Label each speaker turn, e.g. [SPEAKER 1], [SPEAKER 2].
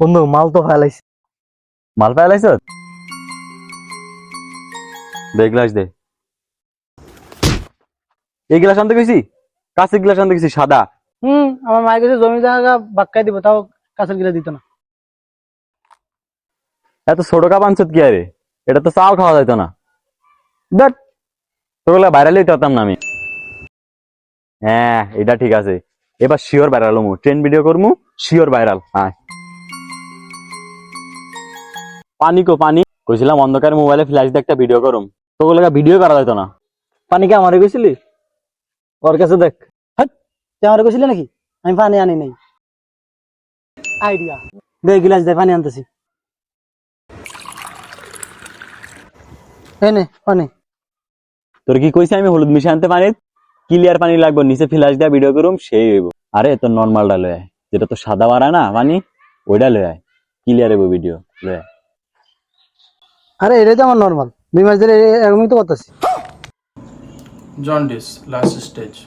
[SPEAKER 1] বন্ধু মাল তো ফেলাইছি।
[SPEAKER 2] মাল পাইলাইছ? দে গ্লাস দে। এই গ্লাস আনতে গেছি, কাঁচের গ্লাস আনতে গেছি সাদা।
[SPEAKER 1] আমার মায়ের কাছে জমি জায়গা বাক্কাই দিব, তাও কাছের গিলা দিত না।
[SPEAKER 2] এত ছোট কাপ আনছত কি আরে? এটা তো চাও খাওয়া যাইতো না। দেখ তোগুলা ভাইরাল হইতে পারতাম না আমি। হ্যাঁ এটা ঠিক আছে, এবার শিওর ভাইরাল হমু, ট্রেন ভিডিও করমু, শিওর ভাইরাল। হ্যাঁ পানি কো পানি কইছিলাম অন্ধকার মোবাইলে ফ্ল্যাশ দিয়ে একটা ভিডিও করুম, তোগুলা ভিডিও করা যাইতো না।
[SPEAKER 1] পানি কে আমারে কইছিলি? ওর কাছে দেখ। হাট, তুই আমারে কইছিলি নাকি? আমি পানি আনি নাই। আইডিয়া দে, গিলাস দে, পানি আনতেছি। এই নে পানি।
[SPEAKER 2] তোর কি কইছি আমি হলুদ মিশে আনতে পানি? ক্লিয়ার পানি লাগবে, নিচে ফ্ল্যাশ দিয়ে ভিডিও করুম সেই হইব। আরে তোর নর্মালটা লয় আয়, যেটা তো সাদা বাড়ায় না পানি, ওইটা লয় আয়, ক্লিয়ার হইব ভিডিও লয় আয়।
[SPEAKER 1] আরে এটাই তো আমার নর্মাল, 2 মাস ধরে এরকমই তো করতেছি।
[SPEAKER 3] Jaundice, last stage.